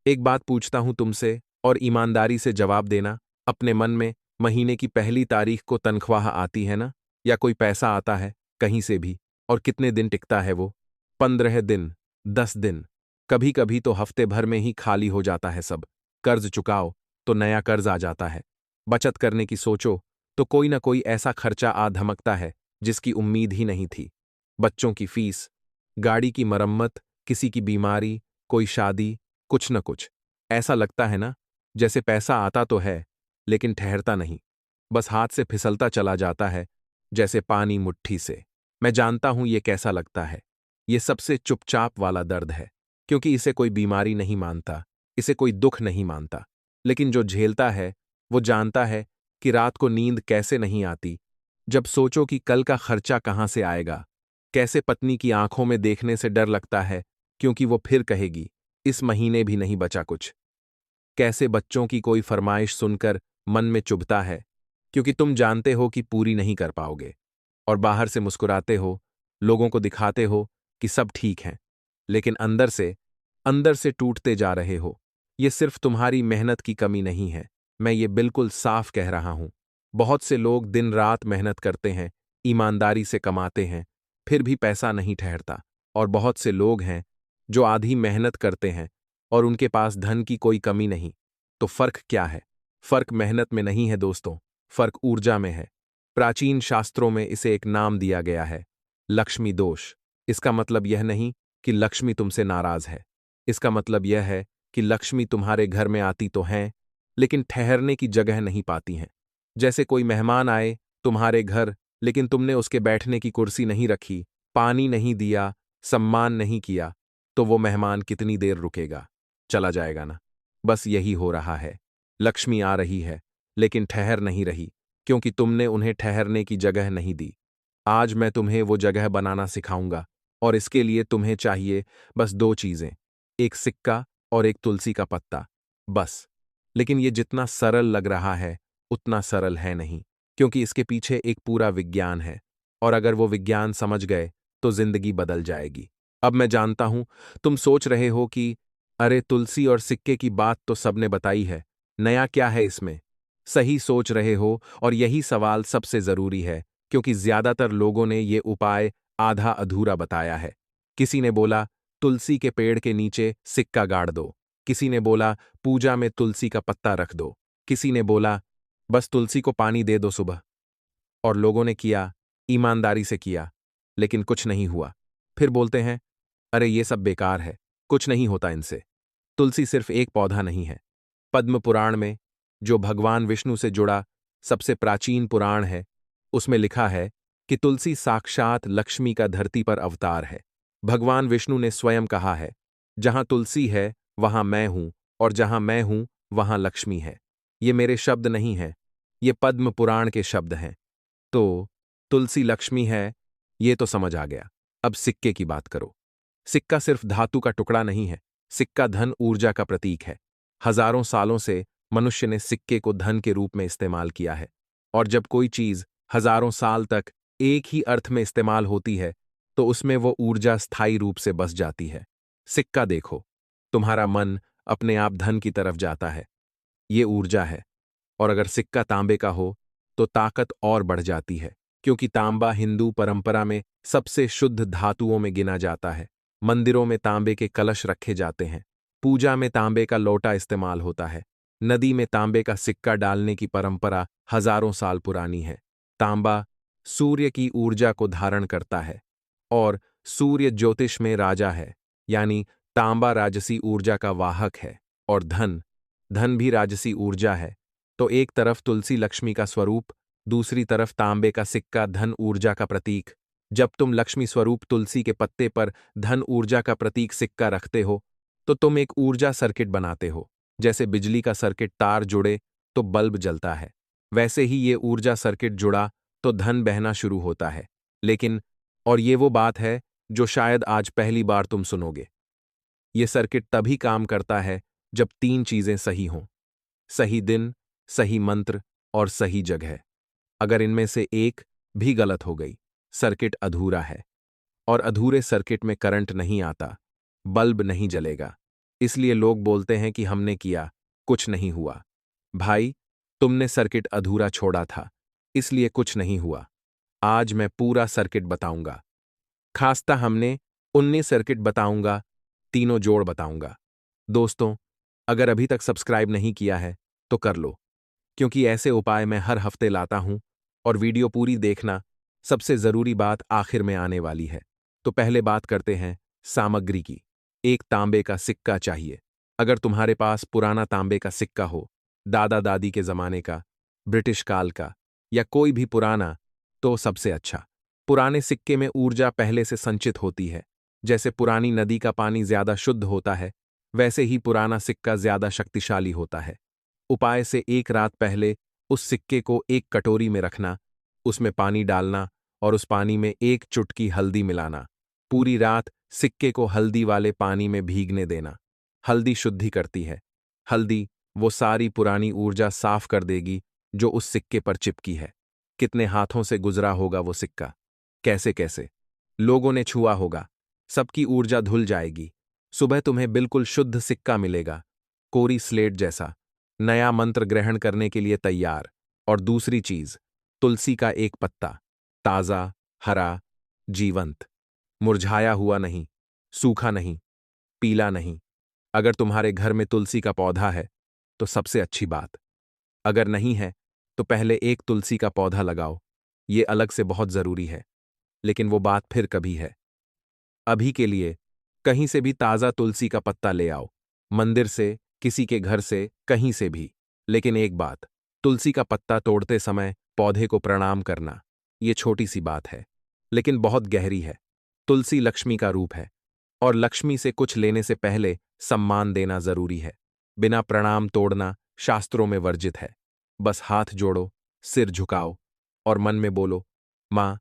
एक बात पूछता हूं तुमसे और ईमानदारी से जवाब देना। अपने मन में महीने की पहली तारीख को तनख्वाह आती है ना, या कोई पैसा आता है कहीं से भी, और कितने दिन टिकता है वो? 15 दिन, 10 दिन, कभी कभी तो हफ्ते भर में ही खाली हो जाता है सब। कर्ज चुकाओ तो नया कर्ज आ जाता है। बचत करने की सोचो तो कोई ना कोई ऐसा खर्चा आ धमकता है जिसकी उम्मीद ही नहीं थी। बच्चों की फीस, गाड़ी की मरम्मत, किसी की बीमारी, कोई शादी, कुछ न कुछ। ऐसा लगता है ना जैसे पैसा आता तो है लेकिन ठहरता नहीं, बस हाथ से फिसलता चला जाता है जैसे पानी मुट्ठी से। मैं जानता हूं ये कैसा लगता है। ये सबसे चुपचाप वाला दर्द है, क्योंकि इसे कोई बीमारी नहीं मानता, इसे कोई दुख नहीं मानता। लेकिन जो झेलता है वो जानता है कि रात को नींद कैसे नहीं आती जब सोचो कि कल का खर्चा कहां से आएगा। कैसे पत्नी की आंखों में देखने से डर लगता है, क्योंकि वो फिर कहेगी इस महीने भी नहीं बचा कुछ। कैसे बच्चों की कोई फरमाइश सुनकर मन में चुभता है, क्योंकि तुम जानते हो कि पूरी नहीं कर पाओगे। और बाहर से मुस्कुराते हो, लोगों को दिखाते हो कि सब ठीक है, लेकिन अंदर से टूटते जा रहे हो। ये सिर्फ तुम्हारी मेहनत की कमी नहीं है, मैं ये बिल्कुल साफ कह रहा हूं। बहुत से लोग दिन रात मेहनत करते हैं, ईमानदारी से कमाते हैं, फिर भी पैसा नहीं ठहरता। और बहुत से लोग हैं जो आधी मेहनत करते हैं और उनके पास धन की कोई कमी नहीं। तो फर्क क्या है? फर्क मेहनत में नहीं है दोस्तों, फर्क ऊर्जा में है। प्राचीन शास्त्रों में इसे एक नाम दिया गया है, लक्ष्मी दोष। इसका मतलब यह नहीं कि लक्ष्मी तुमसे नाराज है। इसका मतलब यह है कि लक्ष्मी तुम्हारे घर में आती तो हैं, लेकिन ठहरने की जगह नहीं पाती हैं। जैसे कोई मेहमान आए तुम्हारे घर, लेकिन तुमने उसके बैठने की कुर्सी नहीं रखी, पानी नहीं दिया, सम्मान नहीं किया, तो वो मेहमान कितनी देर रुकेगा? चला जाएगा ना। बस यही हो रहा है। लक्ष्मी आ रही है, लेकिन ठहर नहीं रही, क्योंकि तुमने उन्हें ठहरने की जगह नहीं दी। आज मैं तुम्हें वो जगह बनाना सिखाऊंगा, और इसके लिए तुम्हें चाहिए बस दो चीजें, एक सिक्का और एक तुलसी का पत्ता, बस। लेकिन ये जितना सरल लग रहा है उतना सरल है नहीं, क्योंकि इसके पीछे एक पूरा विज्ञान है। और अगर वो विज्ञान समझ गए तो जिंदगी बदल जाएगी। अब मैं जानता हूं तुम सोच रहे हो कि अरे, तुलसी और सिक्के की बात तो सबने बताई है, नया क्या है इसमें? सही सोच रहे हो, और यही सवाल सबसे जरूरी है, क्योंकि ज्यादातर लोगों ने ये उपाय आधा अधूरा बताया है। किसी ने बोला तुलसी के पेड़ के नीचे सिक्का गाड़ दो, किसी ने बोला पूजा में तुलसी का पत्ता रख दो, किसी ने बोला बस तुलसी को पानी दे दो सुबह। और लोगों ने किया, ईमानदारी से किया, लेकिन कुछ नहीं हुआ। फिर बोलते हैं अरे ये सब बेकार है, कुछ नहीं होता इनसे। तुलसी सिर्फ एक पौधा नहीं है। पद्म पुराण में, जो भगवान विष्णु से जुड़ा सबसे प्राचीन पुराण है, उसमें लिखा है कि तुलसी साक्षात लक्ष्मी का धरती पर अवतार है। भगवान विष्णु ने स्वयं कहा है, जहां तुलसी है वहां मैं हूं, और जहां मैं हूं वहां लक्ष्मी है। ये मेरे शब्द नहीं हैं, ये पद्म पुराण के शब्द हैं। तो तुलसी लक्ष्मी है, ये तो समझ आ गया। अब सिक्के की बात करो। सिक्का सिर्फ धातु का टुकड़ा नहीं है, सिक्का धन ऊर्जा का प्रतीक है। हजारों सालों से मनुष्य ने सिक्के को धन के रूप में इस्तेमाल किया है। और जब कोई चीज हजारों साल तक एक ही अर्थ में इस्तेमाल होती है, तो उसमें वो ऊर्जा स्थायी रूप से बस जाती है। सिक्का देखो, तुम्हारा मन अपने आप धन की तरफ जाता है, ये ऊर्जा है। और अगर सिक्का तांबे का हो तो ताकत और बढ़ जाती है, क्योंकि तांबा हिंदू परंपरा में सबसे शुद्ध धातुओं में गिना जाता है। मंदिरों में तांबे के कलश रखे जाते हैं, पूजा में तांबे का लोटा इस्तेमाल होता है, नदी में तांबे का सिक्का डालने की परंपरा हजारों साल पुरानी है। तांबा सूर्य की ऊर्जा को धारण करता है, और सूर्य ज्योतिष में राजा है, यानी तांबा राजसी ऊर्जा का वाहक है। और धन धन भी राजसी ऊर्जा है। तो एक तरफ तुलसी लक्ष्मी का स्वरूप, दूसरी तरफ तांबे का सिक्का धन ऊर्जा का प्रतीक। जब तुम लक्ष्मी स्वरूप तुलसी के पत्ते पर धन ऊर्जा का प्रतीक सिक्का रखते हो, तो तुम एक ऊर्जा सर्किट बनाते हो। जैसे बिजली का सर्किट तार जुड़े तो बल्ब जलता है, वैसे ही ये ऊर्जा सर्किट जुड़ा तो धन बहना शुरू होता है। लेकिन, और ये वो बात है जो शायद आज पहली बार तुम सुनोगे, ये सर्किट तभी काम करता है जब तीन चीजें सही हों: सही दिन, सही मंत्र और सही जगह। अगर इनमें से एक भी गलत हो गई, सर्किट अधूरा है। और अधूरे सर्किट में करंट नहीं आता, बल्ब नहीं जलेगा। इसलिए लोग बोलते हैं कि हमने किया, कुछ नहीं हुआ। भाई, तुमने सर्किट अधूरा छोड़ा था, इसलिए कुछ नहीं हुआ। आज मैं पूरा सर्किट बताऊंगा। खासता हमने 19 सर्किट बताऊंगा, तीनों जोड़ बताऊंगा। दोस्तों, अगर अभी तक सब्सक्राइब नहीं किया है, तो कर लो, क्योंकि ऐसे उपाय मैं हर हफ्ते लाता हूं और वीडियो पूरी देखना। सबसे जरूरी बात आखिर में आने वाली है। तो पहले बात करते हैं सामग्री की। एक तांबे का सिक्का चाहिए। अगर तुम्हारे पास पुराना तांबे का सिक्का हो, दादा दादी के जमाने का, ब्रिटिश काल का या कोई भी पुराना, तो सबसे अच्छा। पुराने सिक्के में ऊर्जा पहले से संचित होती है। जैसे पुरानी नदी का पानी ज्यादा शुद्ध होता है, वैसे ही पुराना सिक्का ज्यादा शक्तिशाली होता है। उपाय से एक रात पहले उस सिक्के को एक कटोरी में रखना, उसमें पानी डालना और उस पानी में एक चुटकी हल्दी मिलाना। पूरी रात सिक्के को हल्दी वाले पानी में भीगने देना। हल्दी शुद्धि करती है। हल्दी वो सारी पुरानी ऊर्जा साफ कर देगी जो उस सिक्के पर चिपकी है। कितने हाथों से गुजरा होगा वो सिक्का, कैसे कैसे लोगों ने छुआ होगा, सबकी ऊर्जा धुल जाएगी। सुबह तुम्हें बिल्कुल शुद्ध सिक्का मिलेगा, कोरी स्लेट जैसा, नया मंत्र ग्रहण करने के लिए तैयार। और दूसरी चीज, तुलसी का एक पत्ता, ताजा, हरा, जीवंत, मुरझाया हुआ नहीं, सूखा नहीं, पीला नहीं। अगर तुम्हारे घर में तुलसी का पौधा है तो सबसे अच्छी बात। अगर नहीं है तो पहले एक तुलसी का पौधा लगाओ, ये अलग से बहुत जरूरी है, लेकिन वो बात फिर कभी है। अभी के लिए कहीं से भी ताजा तुलसी का पत्ता ले आओ, मंदिर से, किसी के घर से, कहीं से भी। लेकिन एक बात, तुलसी का पत्ता तोड़ते समय पौधे को प्रणाम करना। ये छोटी सी बात है, लेकिन बहुत गहरी है। तुलसी लक्ष्मी का रूप है, और लक्ष्मी से कुछ लेने से पहले सम्मान देना जरूरी है। बिना प्रणाम तोड़ना शास्त्रों में वर्जित है। बस हाथ जोड़ो, सिर झुकाओ और मन में बोलो, मां,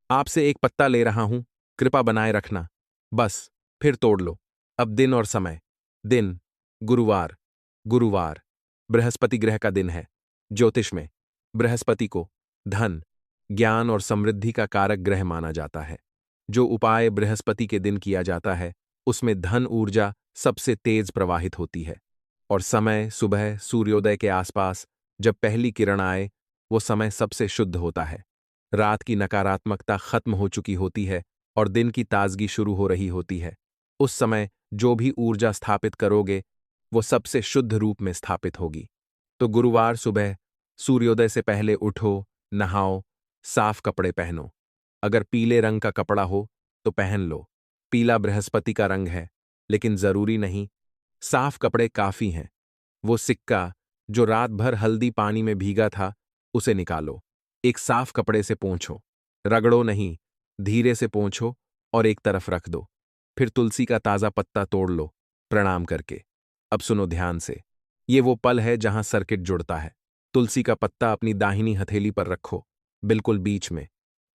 आपसे एक पत्ता ले रहा हूं, कृपा बनाए रखना। बस, फिर तोड़ लो। अब दिन और समय। दिन, गुरुवार। गुरुवार बृहस्पति ग्रह का दिन है। ज्योतिष में बृहस्पति को धन, ज्ञान और समृद्धि का कारक ग्रह माना जाता है। जो उपाय बृहस्पति के दिन किया जाता है, उसमें धन ऊर्जा सबसे तेज प्रवाहित होती है। और समय सुबह सूर्योदय के आसपास, जब पहली किरण आए, वो समय सबसे शुद्ध होता है। रात की नकारात्मकता खत्म हो चुकी होती है और दिन की ताजगी शुरू हो रही होती है। उस समय जो भी ऊर्जा स्थापित करोगे, वो सबसे शुद्ध रूप में स्थापित होगी। तो गुरुवार सुबह सूर्योदय से पहले उठो, नहाओ, साफ कपड़े पहनो। अगर पीले रंग का कपड़ा हो तो पहन लो। पीला बृहस्पति का रंग है, लेकिन जरूरी नहीं, साफ कपड़े काफी हैं। वो सिक्का जो रात भर हल्दी पानी में भीगा था, उसे निकालो। एक साफ कपड़े से पोंछो, रगड़ो नहीं, धीरे से पोंछो और एक तरफ रख दो। फिर तुलसी का ताजा पत्ता तोड़ लो, प्रणाम करके। अब सुनो ध्यान से, ये वो पल है जहां सर्किट जुड़ता है। तुलसी का पत्ता अपनी दाहिनी हथेली पर रखो, बिल्कुल बीच में।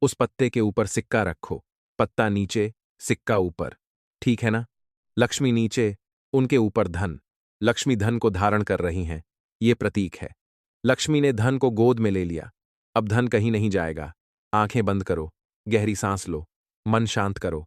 उस पत्ते के ऊपर सिक्का रखो, पत्ता नीचे, सिक्का ऊपर। ठीक है ना? लक्ष्मी नीचे, उनके ऊपर धन। लक्ष्मी धन को धारण कर रही हैं, ये प्रतीक है। लक्ष्मी ने धन को गोद में ले लिया। अब धन कहीं नहीं जाएगा। आंखें बंद करो, गहरी सांस लो, मन शांत करो।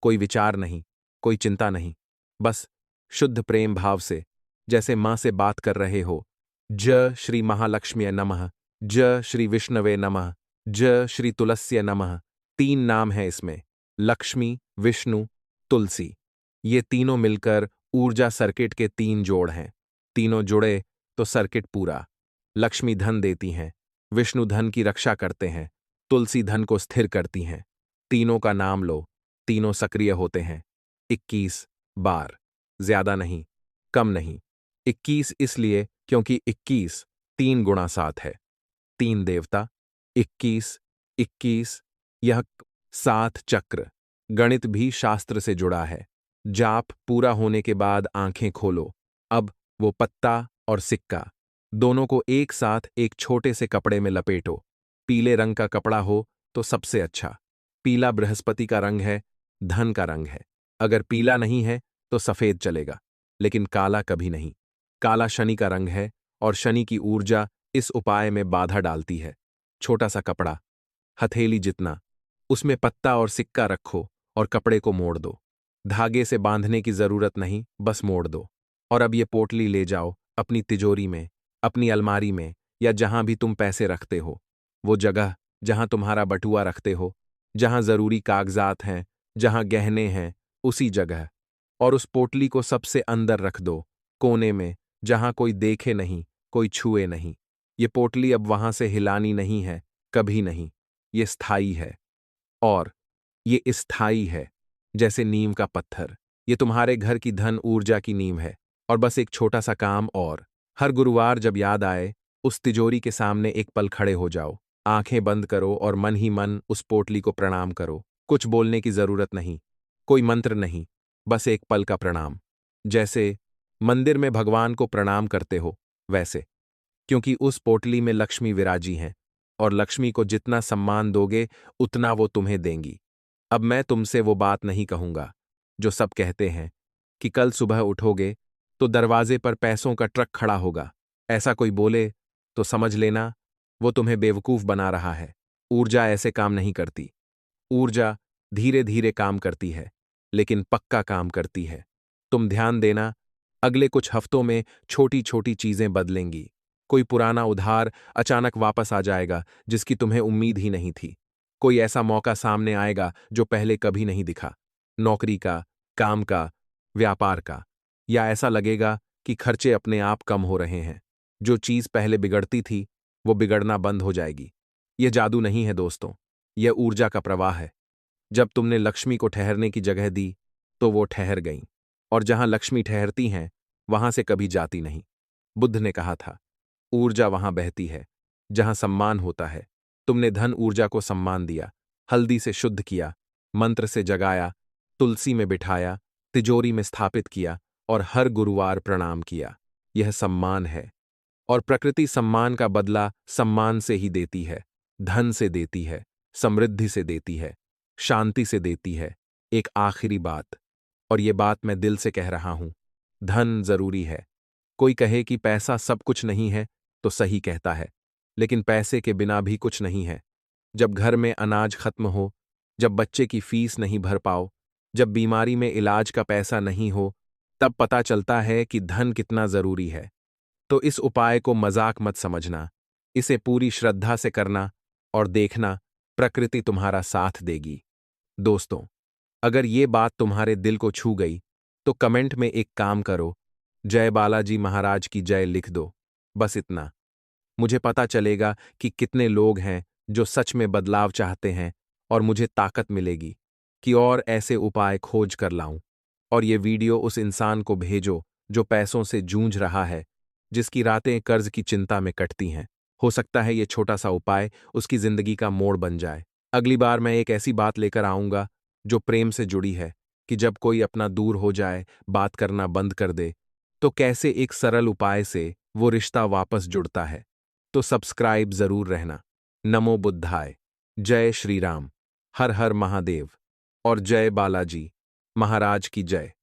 कोई विचार नहीं, कोई चिंता नहीं, बस शुद्ध प्रेम भाव से, जैसे मां से बात कर रहे हो। ज श्री महालक्ष्म्ये नमः, ज श्री विष्णवे नमः, ज श्री तुलस्य नमः। 3 नाम है इसमें, लक्ष्मी, विष्णु, तुलसी। ये तीनों मिलकर ऊर्जा सर्किट के 3 जोड़ हैं। तीनों जुड़े तो सर्किट पूरा। लक्ष्मी धन देती हैं, विष्णु धन की रक्षा करते हैं, तुलसी धन को स्थिर करती हैं। तीनों का नाम लो, तीनों सक्रिय होते हैं। 21 बार, ज्यादा नहीं, कम नहीं। 21 इसलिए क्योंकि 21 3 गुणा 7 है। 3 देवता, 21, 21, यह 7 चक्र। गणित भी शास्त्र से जुड़ा है। जाप पूरा होने के बाद आंखें खोलो। अब वो पत्ता और सिक्का दोनों को एक साथ एक छोटे से कपड़े में लपेटो। पीले रंग का कपड़ा हो तो सबसे अच्छा। पीला बृहस्पति का रंग है, धन का रंग है। अगर पीला नहीं है तो सफेद चलेगा, लेकिन काला कभी नहीं। काला शनि का रंग है और शनि की ऊर्जा इस उपाय में बाधा डालती है। छोटा सा कपड़ा, हथेली जितना, उसमें पत्ता और सिक्का रखो और कपड़े को मोड़ दो। धागे से बांधने की जरूरत नहीं, बस मोड़ दो। और अब ये पोटली ले जाओ अपनी तिजोरी में, अपनी अलमारी में, या जहां भी तुम पैसे रखते हो, वो जगह जहां तुम्हारा बटुआ रखते हो, जहां जरूरी कागजात हैं, जहां गहने हैं, उसी जगह। और उस पोटली को सबसे अंदर रख दो, कोने में, जहां कोई देखे नहीं, कोई छुए नहीं। ये पोटली अब वहां से हिलानी नहीं है, कभी नहीं। ये स्थायी है। और ये स्थायी है, जैसे नीम का पत्थर। ये तुम्हारे घर की धन ऊर्जा की नींव है। और बस एक छोटा सा काम और, हर गुरुवार जब याद आए, उस तिजोरी के सामने एक पल खड़े हो जाओ, आंखें बंद करो और मन ही मन उस पोटली को प्रणाम करो। कुछ बोलने की जरूरत नहीं, कोई मंत्र नहीं, बस एक पल का प्रणाम। जैसे मंदिर में भगवान को प्रणाम करते हो, वैसे। क्योंकि उस पोटली में लक्ष्मी विराजी हैं, और लक्ष्मी को जितना सम्मान दोगे, उतना वो तुम्हें देंगी। अब मैं तुमसे वो बात नहीं कहूंगा जो सब कहते हैं कि कल सुबह उठोगे तो दरवाजे पर पैसों का ट्रक खड़ा होगा। ऐसा कोई बोले तो समझ लेना वो तुम्हें बेवकूफ बना रहा है। ऊर्जा ऐसे काम नहीं करती। ऊर्जा धीरे धीरे काम करती है, लेकिन पक्का काम करती है। तुम ध्यान देना, अगले कुछ हफ्तों में छोटी छोटी चीजें बदलेंगी। कोई पुराना उधार अचानक वापस आ जाएगा जिसकी तुम्हें उम्मीद ही नहीं थी। कोई ऐसा मौका सामने आएगा जो पहले कभी नहीं दिखा। नौकरी का, काम का, व्यापार का। या ऐसा लगेगा कि खर्चे अपने आप कम हो रहे हैं। जो चीज पहले बिगड़ती थी, वो बिगड़ना बंद हो जाएगी। यह जादू नहीं है दोस्तों, यह ऊर्जा का प्रवाह है। जब तुमने लक्ष्मी को ठहरने की जगह दी, तो वो ठहर गईं। और जहां लक्ष्मी ठहरती हैं, वहां से कभी जाती नहीं। बुद्ध ने कहा था, ऊर्जा वहां बहती है जहां सम्मान होता है। तुमने धन ऊर्जा को सम्मान दिया, हल्दी से शुद्ध किया, मंत्र से जगाया, तुलसी में बिठाया, तिजोरी में स्थापित किया और हर गुरुवार प्रणाम किया। यह सम्मान है। और प्रकृति सम्मान का बदला सम्मान से ही देती है। धन से देती है, समृद्धि से देती है, शांति से देती है। एक आखिरी बात, और ये बात मैं दिल से कह रहा हूं, धन जरूरी है। कोई कहे कि पैसा सब कुछ नहीं है, तो सही कहता है। लेकिन पैसे के बिना भी कुछ नहीं है। जब घर में अनाज खत्म हो, जब बच्चे की फीस नहीं भर पाओ, जब बीमारी में इलाज का पैसा नहीं हो, तब पता चलता है कि धन कितना जरूरी है। तो इस उपाय को मजाक मत समझना, इसे पूरी श्रद्धा से करना और देखना प्रकृति तुम्हारा साथ देगी। दोस्तों, अगर ये बात तुम्हारे दिल को छू गई, तो कमेंट में एक काम करो, जय बालाजी महाराज की जय लिख दो। बस इतना। मुझे पता चलेगा कि कितने लोग हैं जो सच में बदलाव चाहते हैं, और मुझे ताकत मिलेगी कि और ऐसे उपाय खोज कर लाऊं। और ये वीडियो उस इंसान को भेजो जो पैसों से जूझ रहा है, जिसकी रातें कर्ज की चिंता में कटती हैं। हो सकता है ये छोटा सा उपाय उसकी जिंदगी का मोड़ बन जाए। अगली बार मैं एक ऐसी बात लेकर आऊंगा जो प्रेम से जुड़ी है, कि जब कोई अपना दूर हो जाए, बात करना बंद कर दे, तो कैसे एक सरल उपाय से वो रिश्ता वापस जुड़ता है। तो सब्सक्राइब जरूर रहना। नमो बुद्धाय। जय श्री राम। हर हर महादेव। और जय बालाजी महाराज की जय।